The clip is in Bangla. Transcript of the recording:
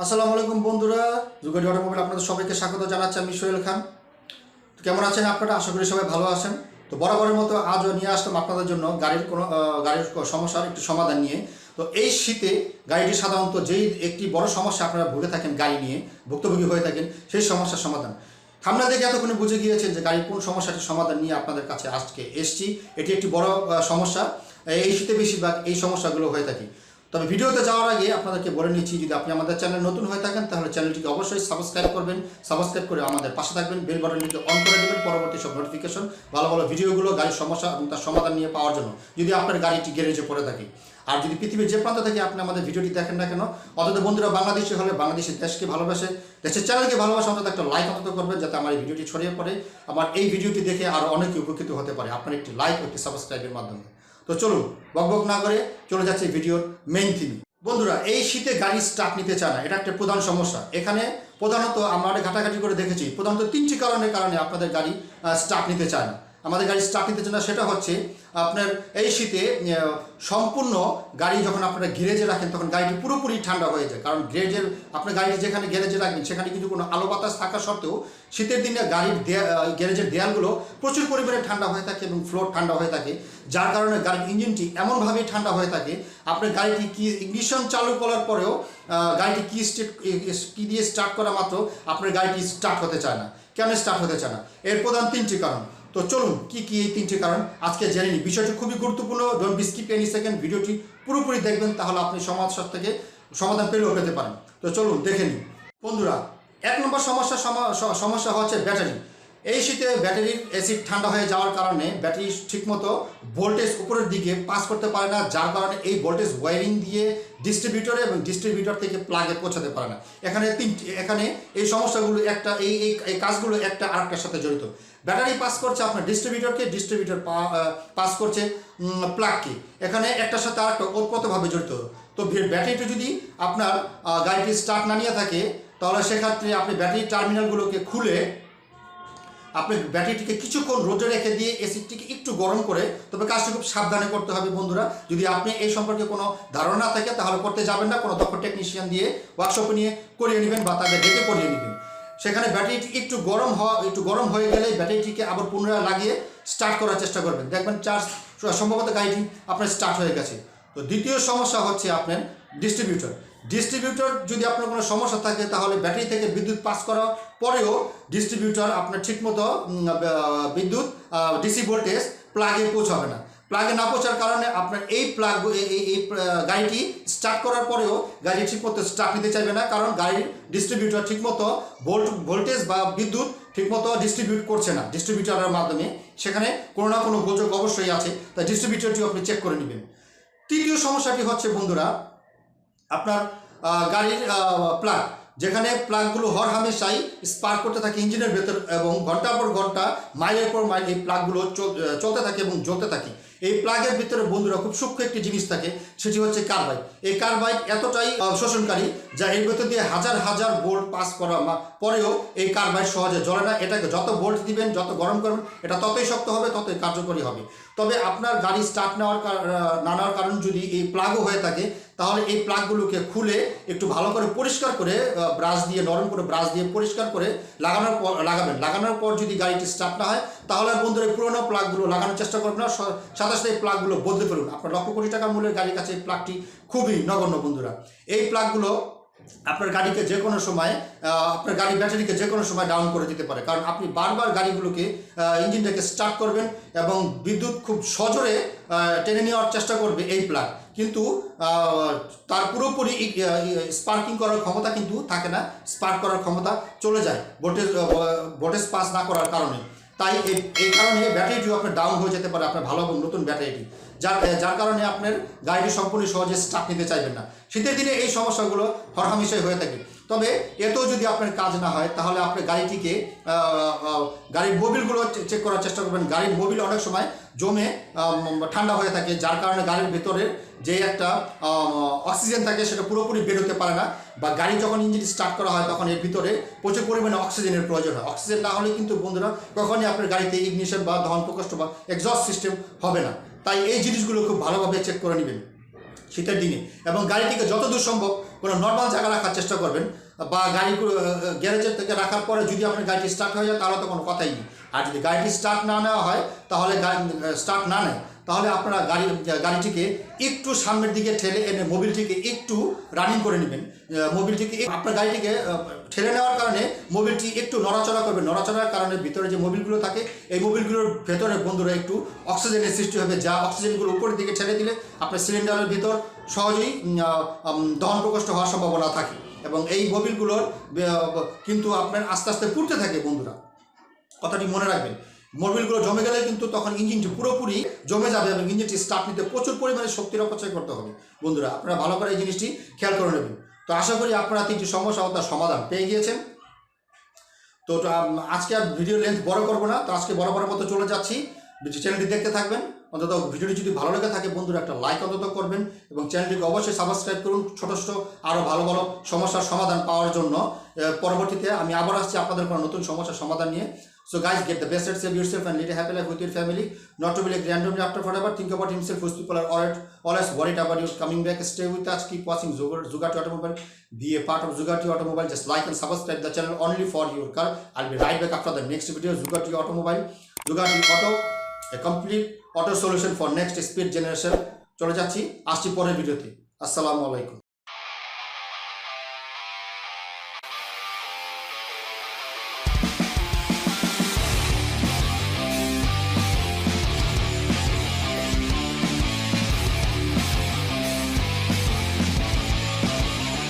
আসসালামু আলাইকুম বন্ধুরা, যুগাটি অটোমোবাইল আপনাদের সবাইকে স্বাগত জানাচ্ছি। আমি সোহেল খান। তো কেমন আছেন আপনারা? আশা করি সবাই ভালো আছেন। তো বরাবরের মতো আজও নিয়ে আসলাম আপনাদের জন্য গাড়ির সমস্যার একটি সমাধান নিয়ে। তো এই শীতে গাড়িটি সাধারণত যেই একটি বড় সমস্যা আপনারা ভুগে থাকেন, গাড়ি নিয়ে ভুক্তভোগী হয়ে থাকেন, সেই সমস্যার সমাধান আমরা দেখে এতক্ষণে বুঝে গিয়েছেন যে গাড়ির কোন সমস্যাটির সমাধান নিয়ে আপনাদের কাছে আজকে এসছি। এটি একটি বড় সমস্যা। এই শীতে বেশিরভাগ এই সমস্যাগুলো হয়ে থাকে। তবে ভিডিওতে যাওয়ার আগে আপনাদেরকে বলে নিচ্ছি, যদি আপনি আমাদের চ্যানেল নতুন হয়ে থাকেন তাহলে চ্যানেলটিকে অবশ্যই সাবস্ক্রাইব করবেন। সাবস্ক্রাইব করে আমাদের পাশে থাকবেন, বেল বাটনটিকে অন করে দেবেন পরবর্তী সব নোটিফিকেশন, ভালো ভালো ভিডিওগুলো গাড়ির সমস্যা এবং তার সমাধান নিয়ে পাওয়ার জন্য, যদি আপনার গাড়িটি গ্যারেজে পড়ে থাকে। আর যদি পৃথিবীর যে প্রান্ত থেকে আপনি আমাদের ভিডিওটি দেখেন না কেন, অন্তত বন্ধুরা বাংলাদেশি হলে বাংলাদেশের দেশকে ভালোবাসে, দেশের চ্যানেলকে ভালোবাসে, অন্তত একটা লাইক অন্তত করবেন, যাতে আমার এই ভিডিওটি ছড়িয়ে পড়ে, আমার এই ভিডিওটি দেখে আরও অনেকে উপকৃত হতে পারে আপনার একটি লাইক ও একটি সাবস্ক্রাইবের মাধ্যমে। তো চলুন বকবক না করে চলে যাচ্ছে ভিডিওর মেইন থিম। বন্ধুরা, এই শীতে গাড়ি স্টার্ট নিতে চায় না, এটা একটা প্রধান সমস্যা। এখানে প্রধানত আমরা ঘাটাঘাটি করে দেখেছি, প্রধানত তিনটি কারণে আপনাদের গাড়ি স্টার্ট নিতে চায় না। আমাদের গাড়ি স্টার্ট নিতে চায় না, সেটা হচ্ছে আপনার এই শীতে সম্পূর্ণ গাড়ি যখন আপনারা গ্যারেজে রাখেন তখন গাড়িটি পুরোপুরি ঠান্ডা হয়ে যায়। কারণ আপনার গাড়িটি যেখানে গ্যারেজে রাখবেন সেখানে কিন্তু কোনো আলো বাতাস থাকা সত্ত্বেও শীতের দিনে গাড়ির গ্যারেজের দেয়ালগুলো প্রচুর পরিমাণে ঠান্ডা হয়ে থাকে এবং ফ্লোর ঠান্ডা হয়ে থাকে, যার কারণে গাড়ির ইঞ্জিনটি এমনভাবেই ঠান্ডা হয়ে থাকে, আপনার গাড়িটি ইগনিশন চালু করার পরেও গাড়িটি কি দিয়ে স্টার্ট করা মাত্র আপনার গাড়িটি স্টার্ট হতে চায় না। কেন স্টার্ট হতে চায় না? এর প্রধান তিনটি কারণ। তো চলুন কি এই তিনটি কারণ আজকে জেনে নিই। বিষয়টি খুবই গুরুত্বপূর্ণ, don't be skip any second, ভিডিওটি পুরোপুরি দেখবেন, তাহলে আপনি সমস্যা থেকে সমাধান পেলেও পেতে পারেন। তো চলুন দেখে নিই বন্ধুরা। এক নম্বর সমস্যা হচ্ছে ব্যাটারি। এই শীতে ব্যাটারির অ্যাসিড ঠান্ডা হয়ে যাওয়ার কারণে ব্যাটারি ঠিকমতো ভোল্টেজ উপরের দিকে পাস করতে পারে না, যার কারণে এই ভোল্টেজ ওয়ারিং দিয়ে ডিস্ট্রিবিউটরে এবং ডিস্ট্রিবিউটর থেকে প্লাগে পৌঁছাতে পারে না। এখানে এই সমস্যাগুলো এই কাজগুলো একটা আরেকটার সাথে জড়িত। ব্যাটারি পাস করছে আপনার ডিস্ট্রিবিউটরকে, ডিস্ট্রিবিউটর পাস করছে প্লাগকে। এখানে একটার সাথে আরেকটা ওতপ্রোতভাবে জড়িত। তো ব্যাটারিটা যদি আপনার গাড়িটি স্টার্ট না নিয়ে থাকে, তাহলে সেক্ষেত্রে আপনি ব্যাটারি টার্মিনালগুলোকে খুলে আপনি ব্যাটারিটিকে কিছুক্ষণ রোদে রেখে দিয়ে এসিডটিকে একটু গরম করে, তবে কাজটি খুব সাবধানে করতে হবে বন্ধুরা। যদি আপনি এই সম্পর্কে কোনো ধারণা না থাকে তাহলে করতে যাবেন না, কোনো দক্ষ টেকনিশিয়ান দিয়ে ওয়ার্কশপে নিয়ে করিয়ে নেবেন বা তাদের ডেকে করিয়ে নেবেন। সেখানে ব্যাটারিটি একটু গরম হয়ে গেলে ব্যাটারিটিকে আবার পুনরায় লাগিয়ে স্টার্ট করার চেষ্টা করবেন, দেখবেন সম্ভবত গাড়িটি আপনার স্টার্ট হয়ে গেছে। তো দ্বিতীয় সমস্যা হচ্ছে আপনার ডিস্ট্রিবিউটর যদি আপনার কোনো সমস্যা থাকে, তাহলে ব্যাটারি থেকে বিদ্যুৎ পাস করার পরেও ডিস্ট্রিবিউটর আপনার ঠিকমতো বিদ্যুৎ ডিসি ভোল্টেজ প্লাগে পৌঁছাবে না। প্লাগে না পৌঁছার কারণে আপনার এই গাড়িটি স্টার্ট করার পরেও গাড়ি ঠিকমতো স্টার্ট নিতে চাইবে না, কারণ গাড়ির ডিস্ট্রিবিউটর ঠিকমতো ভোল্টেজ বা বিদ্যুৎ ঠিকমতো ডিস্ট্রিবিউট করছে না ডিস্ট্রিবিউটরের মাধ্যমে। সেখানে কোনো না কোনো গোলযোগ অবশ্যই আছে, তাই ডিস্ট্রিবিউটরটিও আপনি চেক করে নেবেন। তৃতীয় সমস্যাটি হচ্ছে বন্ধুরা আপনার গাড়ির প্লাগ, যেখানে প্লাগগুলো হরহামেশাই স্পার্ক করতে থাকে ইঞ্জিনের ভেতর, এবং ঘন্টার পর ঘন্টা মাইলের পর মাইল এই প্লাগগুলো চলতে থাকে এবং জ্বলতে থাকে। এই প্লাগের ভিতরে বন্ধুরা খুব সূক্ষ্ম একটি জিনিস থাকে, সেটি হচ্ছে কার্বাইড। এই কার্বাইড এতটাই শোষণকারী যা এর ভেতর দিয়ে হাজার হাজার ভোল্ট পাস করা পরেও এই কার্বাইড সহজে জ্বলে না। এটাকে যত ভোল্ট দিবেন, যত গরম করবেন, এটা ততই শক্ত হবে, ততই কার্যকরী হবে। তবে আপনার গাড়ি স্টার্ট না নেওয়ার কারণ যদি এই প্লাগও হয়ে থাকে, তাহলে এই প্লাগগুলোকে খুলে একটু ভালো করে পরিষ্কার করে ব্রাশ দিয়ে, নরম করে ব্রাশ দিয়ে পরিষ্কার করে লাগানোর পর যদি গাড়িটি স্টার্ট না হয়, তাহলে বন্ধুরা এই পুরোনো প্লাগগুলো লাগানোর চেষ্টা করবেন না, সাথে এই প্লাগগুলো বদলে ফেলুন। আপনার লক্ষ কোটি টাকা মূল্যের গাড়ির কাছে এই প্লাগটি খুবই নগণ্য বন্ধুরা। এই প্লাগগুলো আপনার গাড়িকে যে কোনো সময় আপনার গাড়ির ব্যাটারিকে যে কোনো সময় ডাউন করে দিতে পারে, কারণ আপনি বারবার গাড়িগুলোকে ইঞ্জিনটাকে স্টার্ট করবেন এবং বিদ্যুৎ খুব সজোরে টেনে নেওয়ার চেষ্টা করবে এই প্লাগ, কিন্তু তার পুরোপুরি স্পার্কিং করার ক্ষমতা কিন্তু থাকে না, স্পার্ক করার ক্ষমতা চলে যায় ভোল্টেজ পাস না করার কারণে। তাই এই কারণে ব্যাটারিটিও আপনার ডাউন হয়ে যেতে পারে, আপনার ভালো এবং নতুন ব্যাটারিটি, যার কারণে আপনার গাড়িটি সম্পূর্ণ সহজে স্টার্ট নিতে চাইবেন না। শীতের দিনে এই সমস্যাগুলো হরহামেশাই হয়ে থাকে। তবে এতেও যদি আপনার কাজ না হয়, তাহলে আপনি গাড়ির মোবিলগুলো চেক করার চেষ্টা করবেন। গাড়ির মোবিল অনেক সময় জমে ঠান্ডা হয়ে থাকে, যার কারণে গাড়ির ভেতরে যে একটা অক্সিজেন থাকে সেটা পুরোপুরি বের হতে পারে না, বা গাড়ি যখন ইঞ্জিন স্টার্ট করা হয় তখন এর ভিতরে প্রচুর পরিমাণে অক্সিজেনের প্রয়োজন হয়। অক্সিজেন না হলে কিন্তু বন্ধুরা কখনই আপনার গাড়িতে ইগনিশন বা দহন প্রকোষ্ঠ বা এক্সস্ট সিস্টেম হবে না। তাই এই জিনিসগুলো খুব ভালোভাবে চেক করে নেবেন শীতের দিনে, এবং গাড়িটিকে যতদূর সম্ভব কোনো নর্মাল জায়গা রাখার চেষ্টা করবেন, বা গাড়ি গ্যারেজের থেকে রাখার পরে যদি আপনার গাড়িটি স্টার্ট হয়ে যায় তাহলে তো কোনো কথাই নেই। আর যদি গাড়িটি স্টার্ট না নেওয়া হয় তাহলে স্টার্ট না নেয় তাহলে আপনারা গাড়িটিকে একটু সামনের দিকে ঠেলে এনে মোবিলটিকে একটু রানিং করে নেবেন। মোবিলটিকে আপনার গাড়িটিকে ঠেলে নেওয়ার কারণে মোবিলটি একটু নড়াচড়া করবে, নড়াচড়ার কারণে ভিতরে যে মোবিলগুলো থাকে এই মোবিলগুলোর ভেতরে বন্ধুরা একটু অক্সিজেনের সৃষ্টি হবে, যা অক্সিজেনগুলো উপরের দিকে ঠেলে দিলে আপনার সিলিন্ডারের ভিতর সহজেই দহন প্রকোষ্ঠ হওয়ার সম্ভাবনা থাকে, এবং এই মোবিলগুলোর কিন্তু আপনার আস্তে আস্তে পুড়তে থাকে বন্ধুরা, কথাটি মনে রাখবেন। মোবিলগুলো জমে গেলে কিন্তু তখন ইঞ্জিনটি পুরোপুরি জমে যাবে এবং ইঞ্জিনটি স্টার্ট নিতে প্রচুর পরিমাণে শক্তির অপচয় করতে হবে বন্ধুরা। আপনারা ভালো করে এই জিনিসটি খেয়াল করে নেবেন। তো আশা করি আপনারা 3টি সমস্যা ও তার সমাধান পেয়ে গিয়েছেন। তো আজকে আর ভিডিও লেন্থ বড় করবো না, তো আজকে বরাবরের মতো চলে যাচ্ছি। চ্যানেলটি দেখতে থাকবেন, অন্তত ভিডিওটি যদি ভালো লেগে থাকে বন্ধুরা একটা লাইক অন্তত করবেন এবং চ্যানেলটিকে অবশ্যই সাবস্ক্রাইব করুন ছোটো ছোটো আরও ভালো ভালো সমস্যার সমাধান পাওয়ার জন্য। পরবর্তীতে আমি আবার আসছি আপনাদের কোনো নতুন সমস্যার সমাধান নিয়ে। So guys, get the best at save yourself and lead a happy life with your family. Not to be like randomly after forever. Think about himself. Most people are always worried about you coming back. Stay with us. Keep watching ZUGATI Automobile. Be a part of ZUGATI Automobile. Just like and subscribe the channel only for your car. I'll be right back after the next video. ZUGATI Automobile. ZUGATI Auto, a complete auto solution for next speed generation. চলে যাচ্ছি, আসছি পরের ভিডিওতে। আসসালামু আলাইকুম।